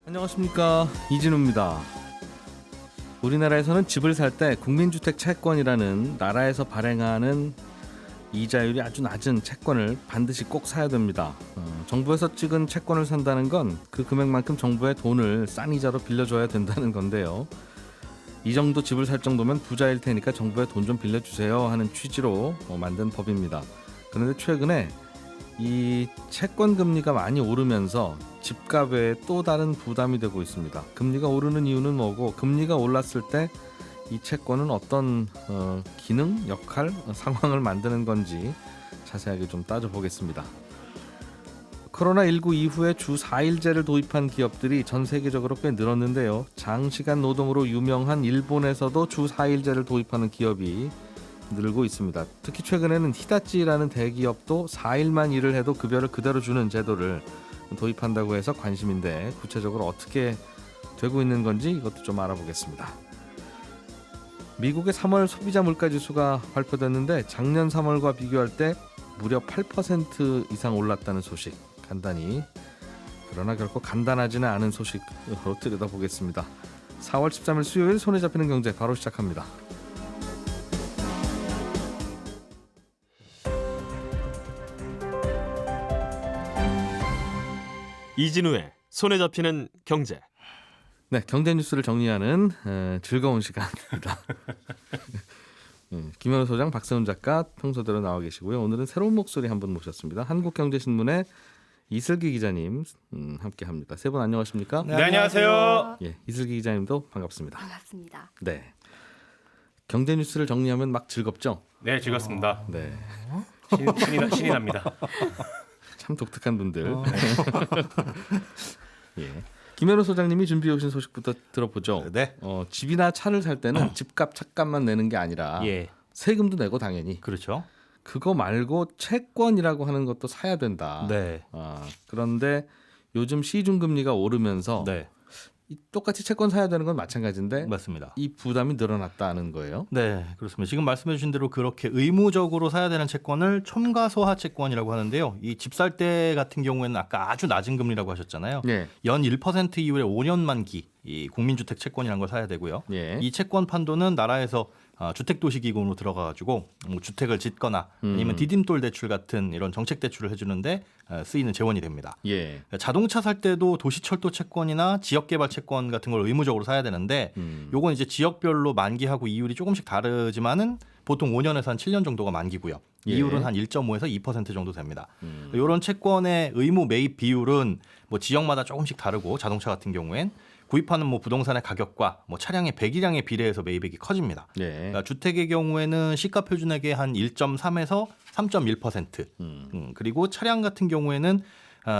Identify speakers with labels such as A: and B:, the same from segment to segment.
A: 안녕하십니까, 이진우입니다. 우리나라에서는 집을 살 때 국민주택 채권이라는 나라에서 발행하는 이자율이 아주 낮은 채권을 반드시 꼭 사야 됩니다. 정부에서 찍은 채권을 산다는 건 그 금액만큼 정부에 돈을 싼 이자로 빌려줘야 된다는 건데요. 이 정도 집을 살 정도면 부자일 테니까 정부에 돈 좀 빌려주세요 하는 취지로 만든 법입니다. 그런데 최근에 이 채권 금리가 많이 오르면서 집값 외에 또 다른 부담이 되고 있습니다. 금리가 오르는 이유는 뭐고, 금리가 올랐을 때 이 채권은 어떤 기능, 역할, 상황을 만드는 건지 자세하게 좀 따져보겠습니다. 코로나19 이후에 주 4일제를 도입한 기업들이 전 세계적으로 꽤 늘었는데요. 장시간 노동으로 유명한 일본에서도 주 4일제를 도입하는 기업이 늘고 있습니다. 특히 최근에는 히다치라는 대기업도 4일만 일을 해도 급여를 그대로 주는 제도를 도입한다고 해서 관심인데, 구체적으로 어떻게 되고 있는 건지 이것도 좀 알아보겠습니다. 미국의 3월 소비자 물가지수가 발표됐는데 작년 3월과 비교할 때 무려 8% 이상 올랐다는 소식, 간단히, 그러나 결코 간단하지는 않은 소식으로 들여다보겠습니다. 4월 13일 수요일 손에 잡히는 경제 바로 시작합니다.
B: 이진우의 손에 잡히는 경제.
A: 네, 경제 뉴스를 정리하는 즐거운 시간입니다. 김현우 소장, 박세훈 작가 평소대로 나와 계시고요. 오늘은 새로운 목소리 한 분 모셨습니다. 한국경제신문의 이슬기 기자님 함께합니다. 세 분 안녕하십니까?
C: 네, 안녕하세요.
A: 예, 이슬기 기자님도 반갑습니다.
D: 반갑습니다.
A: 네, 경제 뉴스를 정리하면 막 즐겁죠?
C: 네, 즐겁습니다.
A: 네,
C: 신이 납니다.
A: 참 독특한 분들. 예. 김현우 소장님이 준비해 오신 소식부터 들어보죠.
C: 네.
A: 집이나 차를 살 때는 집값, 차값만 내는 게 아니라
C: 예,
A: 세금도 내고 당연히
C: 그렇죠.
A: 그거 말고 채권이라고 하는 것도 사야 된다.
C: 네,
A: 그런데 요즘 시중 금리가 오르면서
C: 네,
A: 똑같이 채권 사야 되는 건 마찬가지인데
C: 맞습니다.
A: 이 부담이 늘어났다는 거예요.
C: 네, 그렇습니다. 지금 말씀해주신 대로 그렇게 의무적으로 사야 되는 채권을 첨가소하 채권이라고 하는데요. 이 집 살 때 같은 경우에는 아까 아주 낮은 금리라고 하셨잖아요.
A: 예.
C: 연 1% 이후에 5년 만기 이 국민주택 채권이라는 걸 사야 되고요.
A: 예.
C: 이 채권 판도는 나라에서 주택도시기금으로 들어가가지고 뭐 주택을 짓거나 아니면 디딤돌 대출 같은 이런 정책 대출을 해주는데 쓰이는 재원이 됩니다.
A: 예.
C: 자동차 살 때도 도시철도 채권이나 지역개발 채권 같은 걸 의무적으로 사야 되는데 요건 이제 지역별로 만기하고 이율이 조금씩 다르지만은 보통 5년에서 한 7년 정도가 만기고요.
A: 예.
C: 이율은 한 1.5에서 2% 정도 됩니다. 이런 채권의 의무 매입 비율은 뭐 지역마다 조금씩 다르고, 자동차 같은 경우엔 구입하는 뭐 부동산의 가격과 뭐 차량의 배기량에 비례해서 매입액이 커집니다.
A: 예.
C: 그러니까 주택의 경우에는 시가 표준액의 한 1.3에서 3.1%, 그리고 차량 같은 경우에는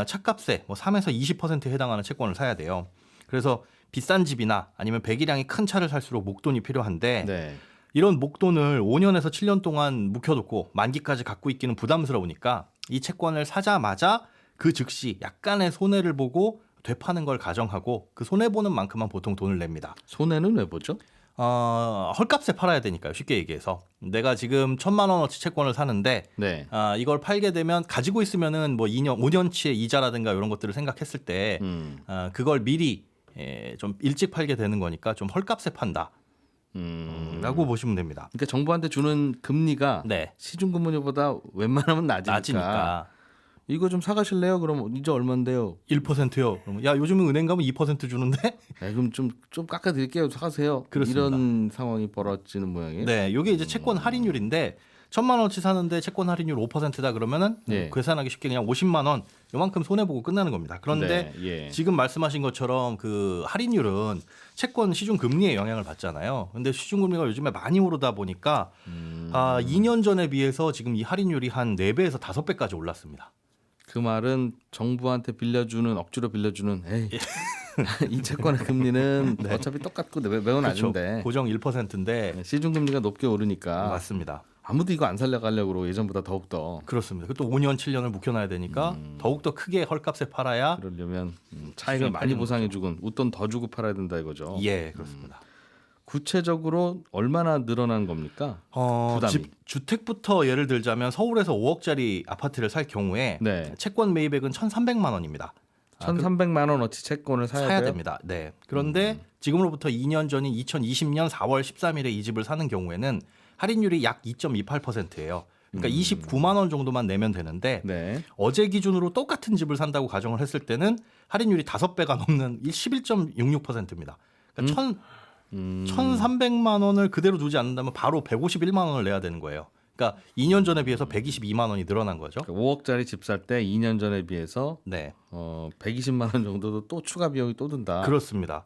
C: 차값의 뭐 3에서 20%에 해당하는 채권을 사야 돼요. 그래서 비싼 집이나 아니면 배기량이 큰 차를 살수록 목돈이 필요한데,
A: 네.
C: 이런 목돈을 5년에서 7년 동안 묵혀놓고 만기까지 갖고 있기는 부담스러우니까 이 채권을 사자마자 그 즉시 약간의 손해를 보고 되파는 걸 가정하고 그 손해보는 만큼만 보통 돈을 냅니다.
A: 손해는 왜 보죠?
C: 헐값에 팔아야 되니까요. 쉽게 얘기해서 내가 지금 1,000만 원어치 채권을 사는데
A: 네.
C: 이걸 팔게 되면 가지고 있으면은 뭐 2년, 5년치의 이자라든가 이런 것들을 생각했을 때 그걸 미리 좀 일찍 팔게 되는 거니까 좀 헐값에 판다. 라고 보시면 됩니다.
A: 그러니까 정부한테 주는 금리가
C: 네.
A: 시중 금리보다 웬만하면 낮으니까. 이거 좀 사가실래요? 그럼 이제 얼마인데요?
C: 1%요. 그러면 야, 요즘은 은행 가면 2% 주는데?
A: 그럼 좀 깎아드릴게요. 사가세요.
C: 그렇습니다.
A: 이런 상황이 벌어지는 모양이에요.
C: 네, 이게 이제 채권 할인율인데 1,000만 원어치 사는데 채권 할인율 5%다 그러면은
A: 네.
C: 계산하기 쉽게 그냥 50만 원 요만큼 손해 보고 끝나는 겁니다. 그런데
A: 네, 예.
C: 지금 말씀하신 것처럼 그 할인율은 채권 시중 금리에 영향을 받잖아요. 근데 시중 금리가 요즘에 많이 오르다 보니까 2년 전에 비해서 지금 이 할인율이 한 4배에서 5배까지 올랐습니다.
A: 그 말은 정부한테 빌려주는, 억지로 빌려주는, 이 채권의 금리는
C: 네.
A: 어차피 똑같고 매우 낮은데
C: 고정 1%인데
A: 시중 금리가 높게 오르니까
C: 맞습니다.
A: 아무도 이거 안 살려가려고 예전보다 더욱더.
C: 그렇습니다. 또 5년, 7년을 묵혀놔야 되니까 더욱더 크게 헐값에 팔아야.
A: 그러려면 차익을 많이
C: 팔리는
A: 보상해주고 웃돈 더 주고 팔아야 된다 이거죠.
C: 예, 그렇습니다.
A: 구체적으로 얼마나 늘어난 겁니까? 부담이.
C: 주택부터 예를 들자면 서울에서 5억짜리 아파트를 살 경우에
A: 네.
C: 채권 매입액은 1,300만 원입니다.
A: 1,300만 원어치 채권을 사야 돼요?
C: 됩니다. 네. 그런데 지금으로부터 2년 전인 2020년 4월 13일에 이 집을 사는 경우에는 할인율이 약 2.28%예요. 그러니까 29만 원 정도만 내면 되는데
A: 네.
C: 어제 기준으로 똑같은 집을 산다고 가정을 했을 때는 할인율이 5배가 넘는 11.66%입니다. 그러니까 1,300만 원을 그대로 두지 않는다면 바로 151만 원을 내야 되는 거예요. 그러니까 2년 전에 비해서 122만 원이 늘어난 거죠.
A: 5억짜리 집 살 때 2년 전에 비해서
C: 네.
A: 120만 원 정도도 또 추가 비용이 또 든다.
C: 그렇습니다.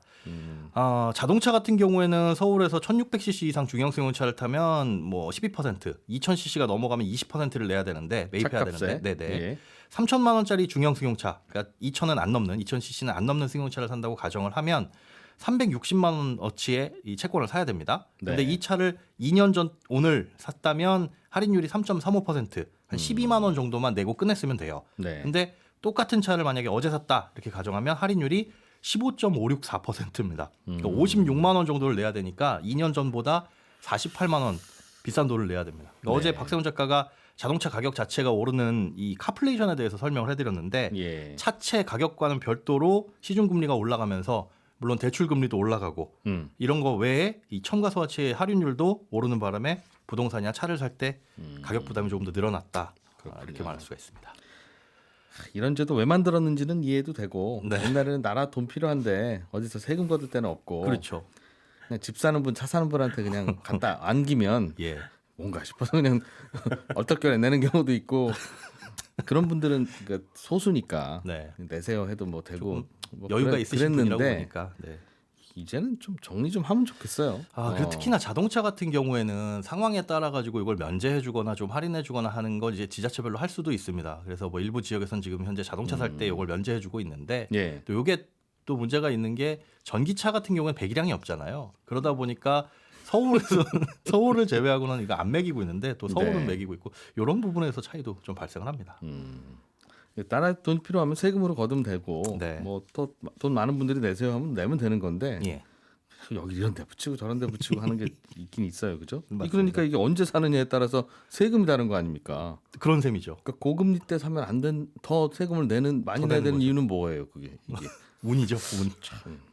C: 자동차 같은 경우에는 서울에서 1600cc 이상 중형승용차를 타면 뭐 12%, 2000cc가 넘어가면 20%를 내야 되는데 매입해야
A: 차값에.
C: 되는데, 네네.
A: 예.
C: 3천만 원짜리 중형승용차, 그러니까 2천은 안 넘는, 2000cc는 안 넘는 승용차를 산다고 가정을 하면 360만 원어치의 이 채권을 사야 됩니다. 근데
A: 네.
C: 이 차를 2년 전 오늘 샀다면 할인율이 3.35%, 한 12만 원 정도만 내고 끝냈으면 돼요.
A: 네.
C: 근데 똑같은 차를 만약에 어제 샀다 이렇게 가정하면 할인율이 15.564%입니다. 그러니까 56만 원 정도를 내야 되니까 2년 전보다 48만 원 비싼 돈을 내야 됩니다. 그러니까 어제 박세훈 작가가 자동차 가격 자체가 오르는 이 카플레이션에 대해서 설명을 해드렸는데
A: 예.
C: 차체 가격과는 별도로 시중금리가 올라가면서 물론 대출금리도 올라가고 이런 거 외에 이 첨가소화체의 할인율도 오르는 바람에 부동산이나 차를 살 때 가격 부담이 조금 더 늘어났다. 이렇게 말할 수가 있습니다.
A: 이런 제도 왜 만들었는지는 이해도 되고
C: 네.
A: 옛날에는 나라 돈 필요한데 어디서 세금 걷을 데는 없고
C: 그렇죠.
A: 그냥 집 사는 분, 차 사는 분한테 그냥 갖다 안기면
C: 예.
A: 뭔가 싶어서 그냥 얼떨결에 내는 경우도 있고 그런 분들은 그러니까 소수니까
C: 네.
A: 내세요 해도 뭐 되고 뭐
C: 여유가 있으신 분이라고
A: 그랬는데
C: 보니까. 네.
A: 이제는 좀 정리 좀 하면 좋겠어요.
C: 그리고 특히나 자동차 같은 경우에는 상황에 따라 가지고 이걸 면제해주거나 좀 할인해주거나 하는 건 이제 지자체별로 할 수도 있습니다. 그래서 뭐 일부 지역에서는 지금 현재 자동차 살 때 이걸 면제해주고 있는데
A: 예.
C: 또 이게 또 문제가 있는 게 전기차 같은 경우는 배기량이 없잖아요. 그러다 보니까 서울에서는 서울을 제외하고는 이거 안 매기고 있는데 또 서울은
A: 네.
C: 매기고 있고 이런 부분에서 차이도 좀 발생을 합니다.
A: 나라 돈 필요하면 세금으로 거두면 되고
C: 네.
A: 뭐 또 돈 많은 분들이 내세요 하면 내면 되는 건데
C: 예.
A: 여기 이런 데 붙이고 저런 데 붙이고 하는 게 있긴 있어요. 그죠?
C: 맞습니다.
A: 그러니까 이게 언제 사느냐에 따라서 세금이 다른 거 아닙니까?
C: 그런 셈이죠.
A: 그러니까 고금리 때 사면 안 된 더 세금을 내는 많이
C: 더
A: 내야
C: 내는
A: 되는
C: 거죠.
A: 이유는 뭐예요? 그게 이게
C: 운이죠.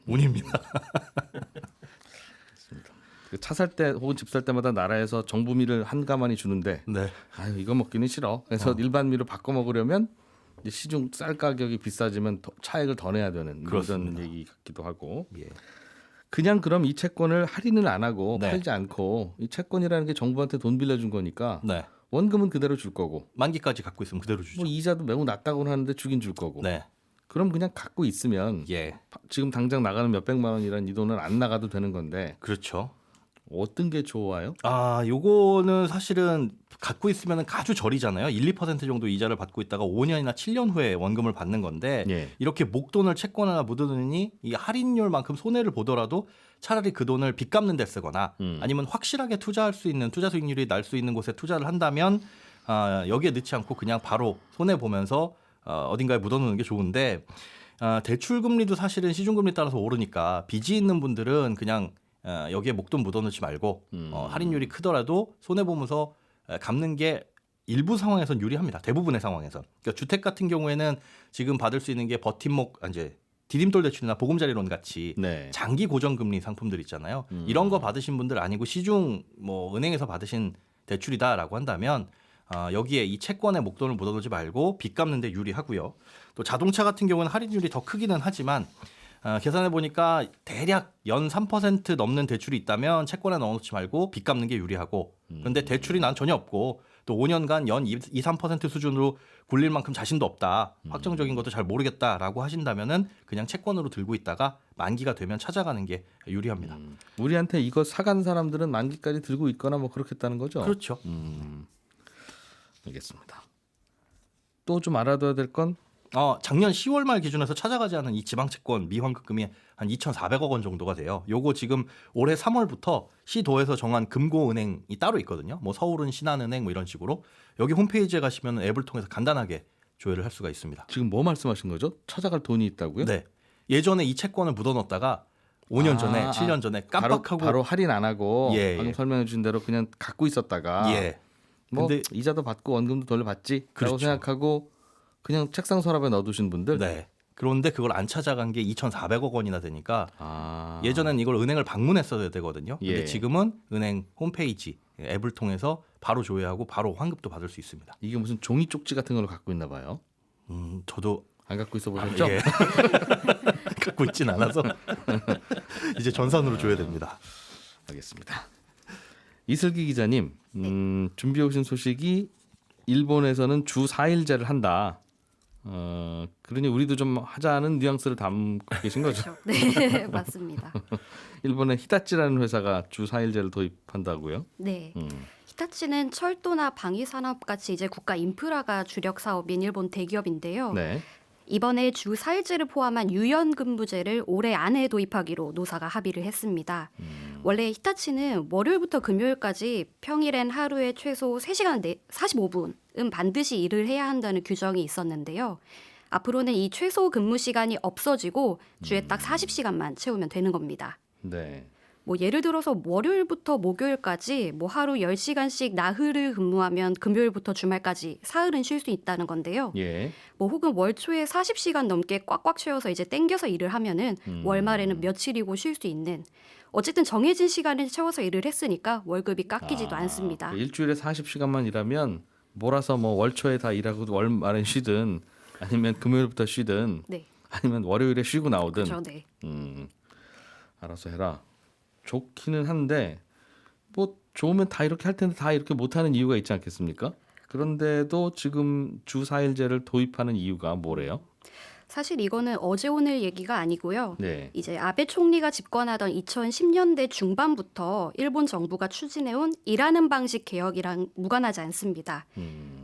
C: 운입니다.
A: 차 살 때 혹은 집 살 때마다 나라에서 정부미를 한가만히 주는데
C: 네.
A: 아유 이거 먹기는 싫어. 그래서 일반미로 바꿔 먹으려면 이제 시중 쌀 가격이 비싸지면 차액을 더 내야 되는
C: 그렇습니다.
A: 그런 얘기 같기도 하고.
C: 예.
A: 그냥 그럼 이 채권을 할인을 안 하고
C: 네.
A: 팔지 않고 이 채권이라는 게 정부한테 돈 빌려준 거니까
C: 네.
A: 원금은 그대로 줄 거고
C: 만기까지 갖고 있으면 그대로 주죠.
A: 뭐 이자도 매우 낮다고는 하는데 주긴 줄 거고.
C: 네.
A: 그럼 그냥 갖고 있으면
C: 예.
A: 지금 당장 나가는 몇백만 원이란 이 돈은 안 나가도 되는 건데
C: 그렇죠.
A: 어떤 게 좋아요?
C: 요거는 사실은 갖고 있으면 아주 저리잖아요. 1, 2% 정도 이자를 받고 있다가 5년이나 7년 후에 원금을 받는 건데
A: 예.
C: 이렇게 목돈을 채권에나 묻어두니 이 할인율만큼 손해를 보더라도 차라리 그 돈을 빚 갚는 데 쓰거나 아니면 확실하게 투자할 수 있는 투자 수익률이 날 수 있는 곳에 투자를 한다면 여기에 넣지 않고 그냥 바로 손해 보면서 어딘가에 묻어놓는 게 좋은데 대출 금리도 사실은 시중 금리 따라서 오르니까 빚이 있는 분들은 그냥 여기에 목돈 묻어놓지 말고 할인율이 크더라도 손해 보면서 갚는 게 일부 상황에선 유리합니다. 대부분의 상황에선. 그러니까 주택 같은 경우에는 지금 받을 수 있는 게 버팀목 이제 디딤돌 대출이나 보금자리론 같이
A: 네.
C: 장기 고정금리 상품들 있잖아요. 이런 거 받으신 분들 아니고 시중 뭐 은행에서 받으신 대출이다라고 한다면 여기에 이 채권에 목돈을 묻어두지 말고 빚 갚는 데 유리하고요. 또 자동차 같은 경우는 할인율이 더 크기는 하지만 계산해 보니까 대략 연 3% 넘는 대출이 있다면 채권에 넣어놓지 말고 빚 갚는 게 유리하고 그런데 대출이 난 전혀 없고 또 5년간 연 2, 3% 수준으로 굴릴 만큼 자신도 없다. 확정적인 것도 잘 모르겠다라고 하신다면은 그냥 채권으로 들고 있다가 만기가 되면 찾아가는 게 유리합니다.
A: 우리한테 이거 사간 사람들은 만기까지 들고 있거나 뭐 그렇겠다는 거죠?
C: 그렇죠.
A: 알겠습니다. 또 좀 알아둬야 될 건
C: 작년 10월 말 기준에서 찾아가지 않은 이 지방채권 미환급금이 한 2,400억 원 정도가 돼요. 요거 지금 올해 3월부터 시도에서 정한 금고은행이 따로 있거든요. 뭐 서울은 신한은행 뭐 이런 식으로 여기 홈페이지에 가시면 앱을 통해서 간단하게 조회를 할 수가 있습니다.
A: 지금 뭐 말씀하신 거죠? 찾아갈 돈이 있다고요?
C: 네. 예전에 이 채권을 묻어놓다가 5년 전에, 7년 전에 깜빡하고
A: 바로 할인 안 하고
C: 예,
A: 방금
C: 예.
A: 설명해 주신 대로 그냥 갖고 있었다가
C: 예.
A: 뭐
C: 근데
A: 이자도 받고 원금도 돌려받지 라고
C: 그렇죠.
A: 생각하고 그냥 책상 서랍에 넣어두신 분들
C: 네. 그런데 그걸 안 찾아간 게 2,400억 원이나 되니까
A: 아.
C: 예전엔 이걸 은행을 방문했어야 되거든요. 근데
A: 예.
C: 지금은 은행 홈페이지 앱을 통해서 바로 조회하고 바로 환급도 받을 수 있습니다.
A: 이게 무슨 종이 쪽지 같은 걸 갖고 있나 봐요.
C: 저도
A: 안 갖고 있어 보셨죠?
C: 예. 갖고 있진 않아서 이제 전산으로 줘야 됩니다.
A: 알겠습니다. 이슬기 기자님, 준비해 오신 소식이 일본에서는 주 4일제를 한다. 그러니 우리도 좀 하자는 뉘앙스를 담고 계신 거죠.
D: 그렇죠. 네, 맞습니다.
A: 일본의 히타치라는 회사가 주 4일제를 도입한다고요?
D: 네.
A: 음.
D: 히타치는 철도나 방위 산업 같이 이제 국가 인프라가 주력 사업인 일본 대기업인데요.
A: 네.
D: 이번에 주 4일제를 포함한 유연근무제를 올해 안에 도입하기로 노사가 합의를 했습니다. 원래 히타치는 월요일부터 금요일까지 평일엔 하루에 최소 3시간 45분은 반드시 일을 해야 한다는 규정이 있었는데요. 앞으로는 이 최소 근무 시간이 없어지고 주에 딱 40시간만 채우면 되는 겁니다.
A: 네.
D: 뭐 예를 들어서 월요일부터 목요일까지 뭐 하루 10시간씩 나흘을 근무하면 금요일부터 주말까지 사흘은 쉴 수 있다는 건데요.
A: 예.
D: 뭐 혹은 월초에 40시간 넘게 꽉꽉 채워서 이제 땡겨서 일을 하면은 월말에는 며칠이고 쉴 수 있는 어쨌든 정해진 시간을 채워서 일을 했으니까 월급이 깎이지도 않습니다.
A: 일주일에 40시간만 일하면 몰아서 뭐 월초에 다 일하고 월말엔 쉬든 아니면 금요일부터 쉬든
D: 네.
A: 아니면 월요일에 쉬고 나오든
D: 그렇죠. 네.
A: 알아서 해라. 좋기는 한데 뭐 좋으면 다 이렇게 할 텐데 다 이렇게 못하는 이유가 있지 않겠습니까? 그런데도 지금 주 4일제를 도입하는 이유가 뭐래요?
D: 사실 이거는 어제 오늘 얘기가 아니고요.
A: 네.
D: 이제 아베 총리가 집권하던 2010년대 중반부터 일본 정부가 추진해온 일하는 방식 개혁이랑 무관하지 않습니다.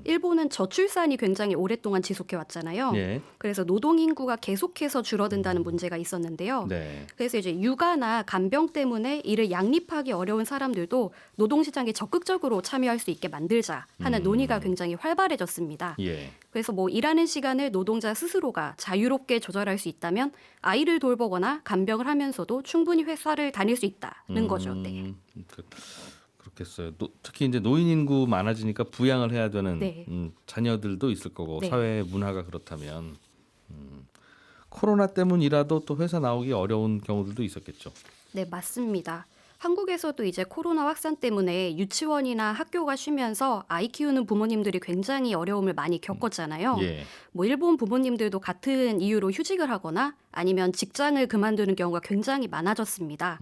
D: 일본은 저출산이 굉장히 오랫동안 지속해 왔잖아요.
A: 예.
D: 그래서 노동 인구가 계속해서 줄어든다는 문제가 있었는데요.
A: 네.
D: 그래서 이제 육아나 간병 때문에 이를 양립하기 어려운 사람들도 노동시장에 적극적으로 참여할 수 있게 만들자 하는 논의가 굉장히 활발해졌습니다.
A: 예.
D: 그래서 뭐 일하는 시간을 노동자 스스로가 자유롭게 조절할 수 있다면 아이를 돌보거나 간병을 하면서도 충분히 회사를 다닐 수 있다는 거죠. 네.
A: 그렇겠어요. 특히 이제 노인 인구 많아지니까 부양을 해야 되는
D: 네.
A: 자녀들도 있을 거고
D: 네.
A: 사회 문화가 그렇다면 코로나 때문이라도 또 회사 나오기 어려운 경우들도 있었겠죠.
D: 네, 맞습니다. 한국에서도 이제 코로나 확산 때문에 유치원이나 학교가 쉬면서 아이 키우는 부모님들이 굉장히 어려움을 많이 겪었잖아요.
A: 예.
D: 뭐 일본 부모님들도 같은 이유로 휴직을 하거나 아니면 직장을 그만두는 경우가 굉장히 많아졌습니다.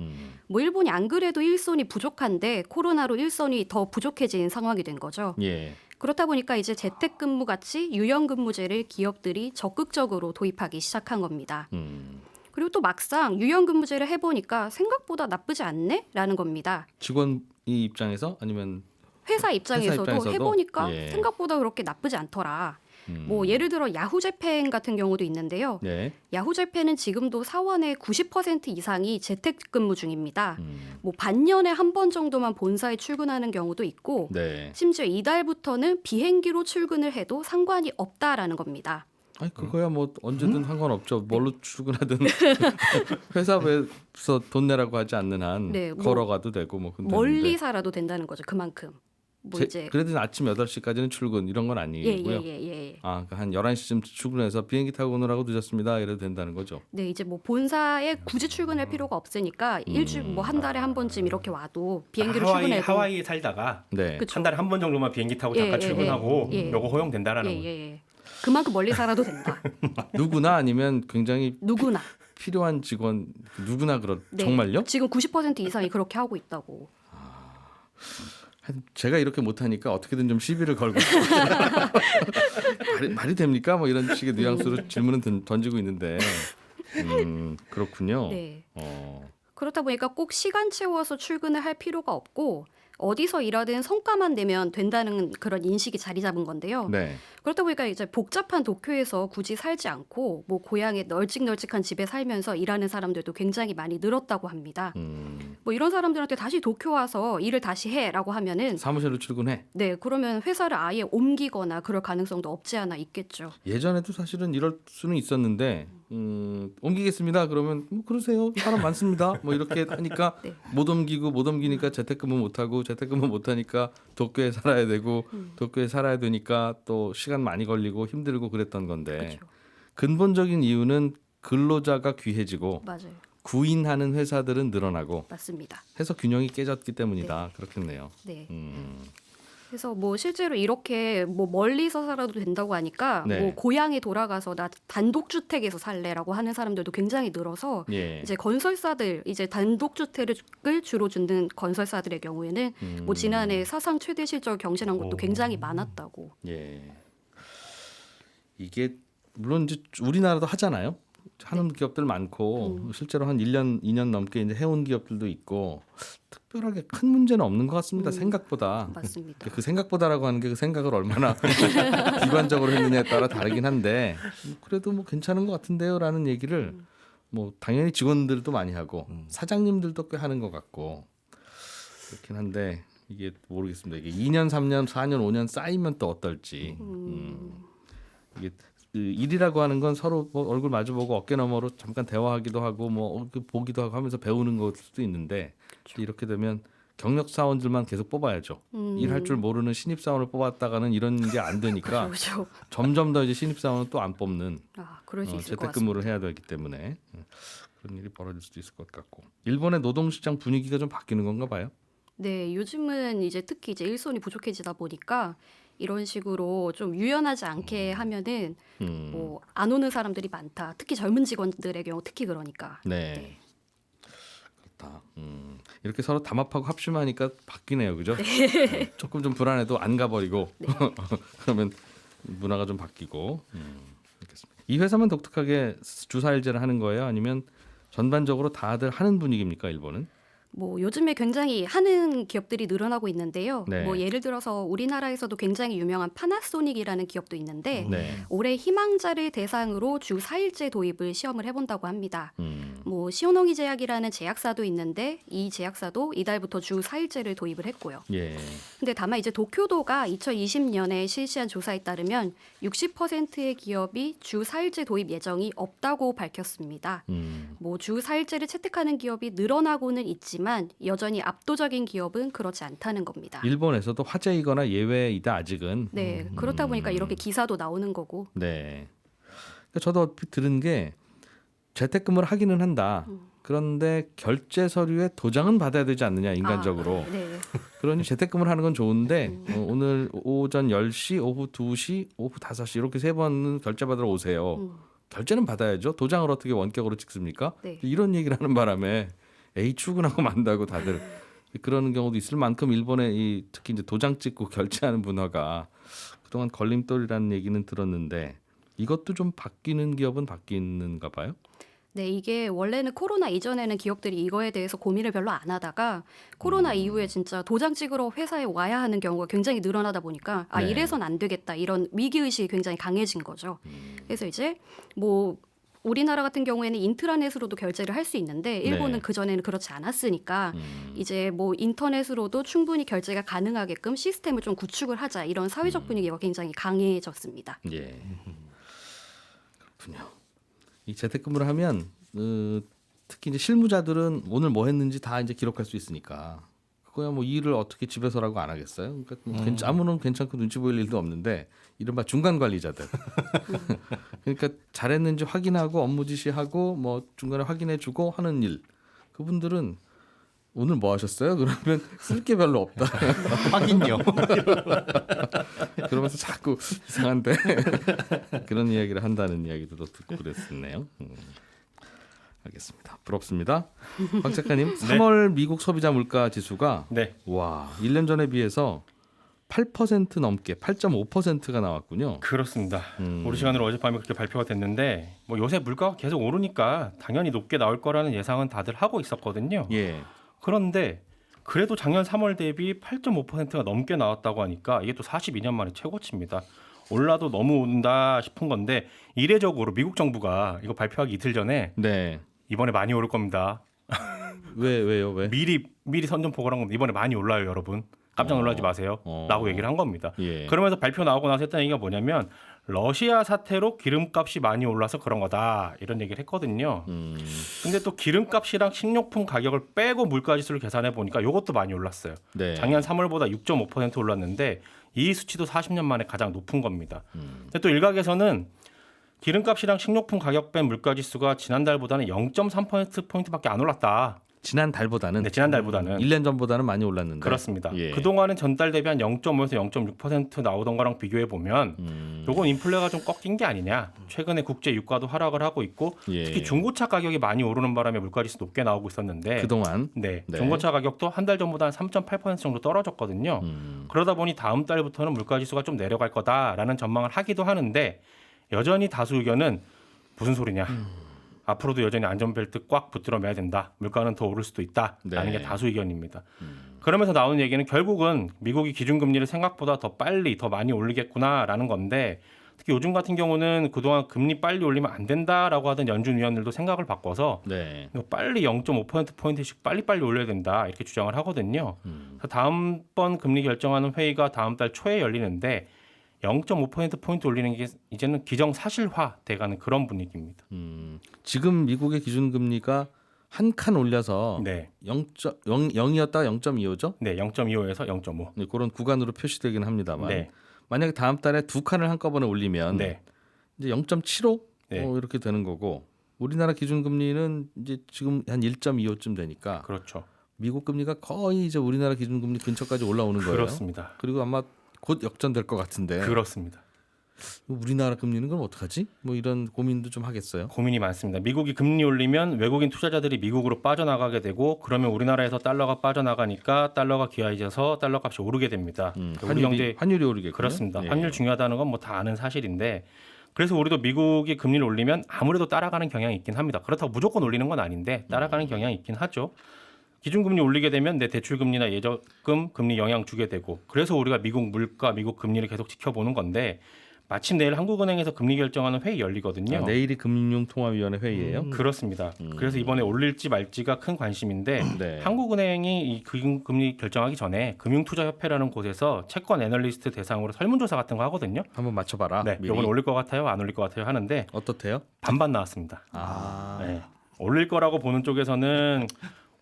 D: 뭐 일본이 안 그래도 일손이 부족한데 코로나로 일손이 더 부족해진 상황이 된 거죠.
A: 예.
D: 그렇다 보니까 이제 재택근무 같이 유연근무제를 기업들이 적극적으로 도입하기 시작한 겁니다. 그리고 또 막상 유연근무제를 해보니까 생각보다 나쁘지 않네라는 겁니다.
A: 직원 이 입장에서 아니면
D: 회사 입장에서도 해보니까
A: 예.
D: 생각보다 그렇게 나쁘지 않더라. 뭐 예를 들어 야후재팬 같은 경우도 있는데요.
A: 네.
D: 야후재팬은 지금도 사원의 90% 이상이 재택근무 중입니다. 뭐 반년에 한 번 정도만 본사에 출근하는 경우도 있고
A: 네.
D: 심지어 이달부터는 비행기로 출근을 해도 상관이 없다라는 겁니다.
A: 아니 그거야 뭐 언제든 상관없죠. 뭘로 출근하든 회사에서 돈 내라고 하지 않는 한
D: 네, 뭐
A: 걸어가도 되고 뭐 근데
D: 멀리 살아도 된다는 거죠. 그만큼. 뭐 이제
A: 그래도 아침 8시까지는 출근 이런 건 아니고요.
D: 예.
A: 아, 한 11시쯤 출근해서 비행기 타고 오느라고 늦었습니다. 이래도 된다는 거죠.
D: 네, 이제 뭐 본사에 굳이 출근할 필요가 없으니까 일주일 뭐 한 달에 한 번쯤 이렇게 와도 비행기로 출근해도
E: 하와이에 살다가
A: 네.
D: 그쵸.
E: 한 달에 한 번 정도만 비행기 타고 잠깐 출근하고 요거 허용된다라는 거.
D: 예. 그만큼 멀리 살아도 된다.
A: 누구나 아니면 굉장히
D: 누구나.
A: 필요한 직원 누구나
D: 네,
A: 정말요?
D: 지금 90% 이상이 그렇게 하고 있다고.
A: 제가 이렇게 못하니까 어떻게든 좀 시비를 걸고 말이 됩니까? 뭐 이런 식의 뉘앙스로 질문은 던지고 있는데 그렇군요.
D: 네.
A: 어.
D: 그렇다 보니까 꼭 시간 채워서 출근을 할 필요가 없고 어디서 일하든 성과만 내면 된다는 그런 인식이 자리 잡은 건데요.
A: 네.
D: 그렇다 보니까 이제 복잡한 도쿄에서 굳이 살지 않고 뭐 고향의 널찍널찍한 집에 살면서 일하는 사람들도 굉장히 많이 늘었다고 합니다. 뭐 이런 사람들한테 다시 도쿄 와서 일을 다시 해라고 하면은
A: 사무실로 출근해.
D: 네, 그러면 회사를 아예 옮기거나 그럴 가능성도 없지 않아 있겠죠.
A: 예전에도 사실은 이럴 수는 있었는데 옮기겠습니다. 그러면 뭐 그러세요. 사람 많습니다. 뭐 이렇게 하니까
D: 네.
A: 못 옮기니까 재택근무 못 하고 재택근무 못 하니까 도쿄에 살아야 되고 도쿄에 살아야 되니까 또 시간 많이 걸리고 힘들고 그랬던 건데
D: 그렇죠.
A: 근본적인 이유는 근로자가 귀해지고
D: 맞아요.
A: 구인하는 회사들은 늘어나고
D: 맞습니다.
A: 해서 균형이 깨졌기 때문이다. 그렇겠네요.
D: 네.
A: 음.
D: 그래서 뭐 실제로 이렇게 뭐 멀리서 살아도 된다고 하니까
A: 네.
D: 뭐 고향에 돌아가서 나 단독주택에서 살래라고 하는 사람들도 굉장히 늘어서
A: 예.
D: 이제 건설사들 이제 단독주택을 주로 짓는 건설사들의 경우에는 뭐 지난해 사상 최대 실적을 경신한 것도 굉장히 많았다고.
A: 예. 이게 물론 이제 우리나라도 하잖아요. 하는 기업들 많고 실제로 한 1년, 2년 넘게 이제 해온 기업들도 있고 특별하게 큰 문제는 없는 것 같습니다. 생각보다.
D: 맞습니다.
A: 그 생각보다라고 하는 게 그 생각을 얼마나 비관적으로 했느냐에 따라 다르긴 한데 그래도 뭐 괜찮은 것 같은데요라는 얘기를 뭐 당연히 직원들도 많이 하고 사장님들도 꽤 하는 것 같고 그렇긴 한데 이게 모르겠습니다. 이게 2년, 3년, 4년, 5년 쌓이면 또 어떨지. 이게 그 일이라고 하는 건 서로 뭐 얼굴 마주보고 어깨 너머로 잠깐 대화하기도 하고 뭐 보기도 하고 하면서 배우는 걸 수도 있는데 이렇게 되면 경력 사원들만 계속 뽑아야죠. 일할 줄 모르는 신입 사원을 뽑았다가는 이런 게 안 되니까
D: 그렇죠.
A: 점점 더 이제 신입 사원은 또 안 뽑는
D: 그럴 수 있을 것 같습니다.
A: 재택근무를 해야 되기 때문에 그런 일이 벌어질 수도 있을 것 같고 일본의 노동시장 분위기가 좀 바뀌는 건가 봐요.
D: 네, 요즘은 이제 특히 이제 일손이 부족해지다 보니까 이런 식으로 좀 유연하지 않게 하면은 뭐 안 오는 사람들이 많다. 특히 젊은 직원들의 경우 특히 그러니까.
A: 네. 그렇다. 이렇게 서로 담합하고 합심하니까 바뀌네요, 그죠? 조금 좀 불안해도 안 가버리고 그러면 문화가 좀 바뀌고. 알겠습니다. 이 회사만 독특하게 주사일제를 하는 거예요? 아니면 전반적으로 다들 하는 분위기입니까, 일본은?
D: 뭐 요즘에 굉장히 하는 기업들이 늘어나고 있는데요.
A: 네.
D: 뭐 예를 들어서 우리나라에서도 굉장히 유명한 파나소닉이라는 기업도 있는데
A: 네.
D: 올해 희망자를 대상으로 주 4일제 도입을 시험을 해본다고 합니다.
A: 음.
D: 뭐 시오노기 제약이라는 제약사도 있는데 이 제약사도 이달부터 주 4일제를 도입을 했고요.
A: 예.
D: 근데 다만 이제 도쿄도가 2020년에 실시한 조사에 따르면 60%의 기업이 주 4일제 도입 예정이 없다고 밝혔습니다. 뭐 주 4일제를 채택하는 기업이 늘어나고는 있지만 여전히 압도적인 기업은 그렇지 않다는 겁니다.
A: 일본에서도 화제이거나 예외이다 아직은.
D: 네, 그렇다 보니까 이렇게 기사도 나오는 거고.
A: 네. 그러니까 저도 얼핏 들은 게 재택근무를 하기는 한다. 그런데 결제 서류에 도장은 받아야 되지 않느냐 인간적으로.
D: 네.
A: 그러니 재택근무를 하는 건 좋은데 오늘 오전 10시, 오후 2시, 오후 5시 이렇게 세 번은 결제 받으러 오세요. 결제는 받아야죠. 도장을 어떻게 원격으로 찍습니까?
D: 네.
A: 이런 얘기를 하는 바람에 에이 출근하고 만다고 다들 그러는 경우도 있을 만큼 일본의 이 특히 이제 도장 찍고 결제하는 문화가 그동안 걸림돌이라는 얘기는 들었는데 이것도 좀 바뀌는 기업은 바뀌는가 봐요.
D: 네, 이게 원래는 코로나 이전에는 기업들이 이거에 대해서 고민을 별로 안 하다가 코로나 이후에 진짜 도장 찍으러 회사에 와야 하는 경우가 굉장히 늘어나다 보니까
A: 네.
D: 이래선 안 되겠다 이런 위기의식이 굉장히 강해진 거죠. 그래서 이제 뭐 우리나라 같은 경우에는 인트라넷으로도 결제를 할 수 있는데 일본은
A: 네.
D: 그전에는 그렇지 않았으니까 이제 뭐 인터넷으로도 충분히 결제가 가능하게끔 시스템을 좀 구축을 하자 이런 사회적 분위기가 굉장히 강해졌습니다.
A: 예. 그렇군요. 이 재택근무를 하면 특히 이제 실무자들은 오늘 뭐 했는지 다 이제 기록할 수 있으니까 그거야 뭐 일을 어떻게 집에서라고 안 하겠어요? 그러니까 뭐 아무런 괜찮고 눈치 보일 일도 없는데 이른바 중간 관리자들. 그러니까 잘했는지 확인하고 업무 지시하고 뭐 중간에 확인해주고 하는 일. 그분들은 오늘 뭐 하셨어요? 그러면 쓸 게 별로 없다.
C: 확인요.
A: 그러면서 자꾸 이상한데 그런 이야기를 한다는 이야기도 또 듣고 그랬었네요. 알겠습니다. 부럽습니다. 박 작가님, 3월 미국 소비자 물가 지수가
E: 네.
A: 와 1년 전에 비해서 8% 넘게 8.5%가 나왔군요.
E: 그렇습니다. 우리 시간으로 어젯밤에 그렇게 발표가 됐는데 뭐 요새 물가가 계속 오르니까 당연히 높게 나올 거라는 예상은 다들 하고 있었거든요.
A: 예.
E: 그런데 그래도 작년 3월 대비 8.5%가 넘게 나왔다고 하니까 이게 또 42년 만에 최고치입니다. 올라도 너무 온다 싶은 건데 이례적으로 미국 정부가 이거 발표하기 이틀 전에
A: 네.
E: 이번에 많이 오를 겁니다.
A: 왜요? 왜?
E: 미리 선전포고를 한 겁니다. 이번에 많이 올라요, 여러분. 깜짝 놀라지 마세요. 라고 얘기를 한 겁니다.
A: 예.
E: 그러면서 발표 나오고 나서 했던 얘기가 뭐냐면 러시아 사태로 기름값이 많이 올라서 그런 거다. 이런 얘기를 했거든요. 근데 또 기름값이랑 식료품 가격을 빼고 물가지수를 계산해 보니까 이것도 많이 올랐어요.
A: 네.
E: 작년 3월보다 6.5% 올랐는데 이 수치도 40년 만에 가장 높은 겁니다. 근데 또 일각에서는 기름값이랑 식료품 가격 뺀 물가지수가 지난달보다는 0.3%포인트밖에 안 올랐다.
A: 지난달보다는
E: 네, 지난달보다는.
A: 1년 전보다는 많이 올랐는데.
E: 그렇습니다.
A: 예.
E: 그동안은 전달 대비 한 0.5에서 0.6% 나오던 거랑 비교해 보면 요건 인플레가 좀 꺾인 게 아니냐. 최근에 국제 유가도 하락을 하고 있고
A: 예.
E: 특히 중고차 가격이 많이 오르는 바람에 물가지수 높게 나오고 있었는데
A: 그동안
E: 네,
A: 네.
E: 중고차 가격도 한 달 전보다 한 3.8% 정도 떨어졌거든요. 그러다 보니 다음 달부터는 물가지수가 좀 내려갈 거다라는 전망을 하기도 하는데 여전히 다수 의견은 무슨 소리냐. 앞으로도 여전히 안전벨트 꽉 붙들어 매야 된다. 물가는 더 오를 수도 있다라는
A: 네.
E: 게 다수 의견입니다. 그러면서 나오는 얘기는 결국은 미국이 기준금리를 생각보다 더 빨리 더 많이 올리겠구나라는 건데 특히 요즘 같은 경우는 그동안 금리 빨리 올리면 안 된다라고 하던 연준 위원들도 생각을 바꿔서
A: 네.
E: 이거 빨리 0.5%포인트씩 빨리빨리 올려야 된다 이렇게 주장을 하거든요. 그래서 다음번 금리 결정하는 회의가 다음 달 초에 열리는데 0.5%포인트 올리는 게 이제는 기정사실화 돼가는 그런 분위기입니다.
A: 지금 미국의 기준금리가 한 칸 올려서
E: 네,
A: 0.0이었다가 0.25죠?
E: 네, 0.25에서 0.5.
A: 네, 그런 구간으로 표시되긴 합니다만
E: 네,
A: 만약에 다음 달에 두 칸을 한꺼번에 올리면
E: 네,
A: 이제 0.75
E: 네.
A: 이렇게 되는 거고 우리나라 기준금리는 이제 지금 한 1.25쯤 되니까
E: 그렇죠.
A: 미국 금리가 거의 이제 우리나라 기준금리 근처까지 올라오는 거예요.
E: 그렇습니다.
A: 그리고 아마 곧 역전될 것 같은데
E: 그렇습니다.
A: 우리나라 금리는 그럼 어떡하지? 뭐 이런 고민도 좀 하겠어요.
E: 고민이 많습니다. 미국이 금리 올리면 외국인 투자자들이 미국으로 빠져나가게 되고 그러면 우리나라에서 달러가 빠져나가니까 달러가 귀화해져서 달러 값이 오르게 됩니다. 우리 경제
A: 환율이 오르겠군요.
E: 그렇습니다.
A: 예.
E: 환율 중요하다는 건 뭐 다 아는 사실인데 그래서 우리도 미국이 금리를 올리면 아무래도 따라가는 경향이 있긴 합니다. 그렇다고 무조건 올리는 건 아닌데 따라가는 경향이 있긴 하죠. 기준금리 올리게 되면 내 대출금리나 예적금 금리 영향 주게 되고 그래서 우리가 미국 물가, 미국 금리를 계속 지켜보는 건데 마침 내일 한국은행에서 금리 결정하는 회의 열리거든요.
A: 내일이 금융통화위원회 회의예요.
E: 그렇습니다. 그래서 이번에 올릴지 말지가 큰 관심인데
A: 네.
E: 한국은행이 이 금리 결정하기 전에 금융투자협회라는 곳에서 채권 애널리스트 대상으로 설문조사 같은 거 하거든요.
A: 한번 맞춰봐라.
E: 네,
A: 미리.
E: 이번 올릴 것 같아요, 안 올릴 것 같아요 하는데
A: 어떻대요?
E: 반반 나왔습니다.
A: 아,
E: 네. 올릴 거라고 보는 쪽에서는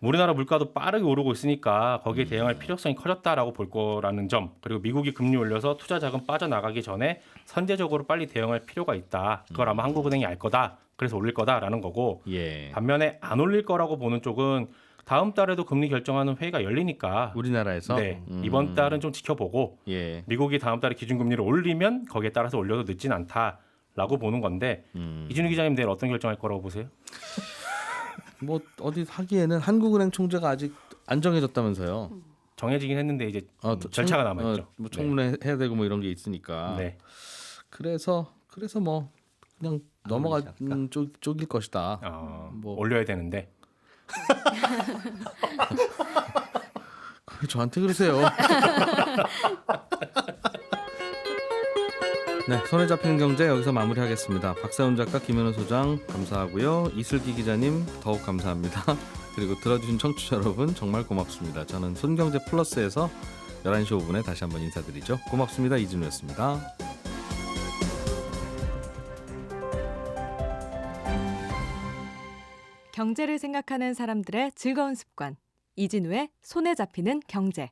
E: 우리나라 물가도 빠르게 오르고 있으니까 거기에 대응할 필요성이 커졌다라고 볼 거라는 점 그리고 미국이 금리 올려서 투자 자금 빠져나가기 전에 선제적으로 빨리 대응할 필요가 있다. 그걸 아마 한국은행이 알 거다. 그래서 올릴 거다라는 거고
A: 예.
E: 반면에 안 올릴 거라고 보는 쪽은 다음 달에도 금리 결정하는 회의가 열리니까
A: 우리나라에서
E: 네, 이번 달은 좀 지켜보고
A: 예.
E: 미국이 다음 달에 기준금리를 올리면 거기에 따라서 올려도 늦진 않다라고 보는 건데 이준우 기자님 내일 어떤 결정할 거라고 보세요?
A: 뭐 어디 하기에는 한국은행 총재가 아직 안 정해졌다면서요.
E: 정해지긴 했는데 이제 절차가 남아있죠.
A: 뭐 청문회 해야 되고 뭐 이런 게 있으니까.
E: 네.
A: 그래서 뭐 그냥 넘어가 쪽일 것이다. 뭐.
E: 올려야 되는데
A: 왜 저한테 그러세요? 네, 손에 잡히는 경제 여기서 마무리하겠습니다. 박세훈 작가, 김현우 소장 감사하고요. 이슬기 기자님 더욱 감사합니다. 그리고 들어주신 청취자 여러분 정말 고맙습니다. 저는 손경제 플러스에서 11시 5분에 다시 한번 인사드리죠. 고맙습니다. 이진우였습니다.
F: 경제를 생각하는 사람들의 즐거운 습관. 이진우의 손에 잡히는 경제.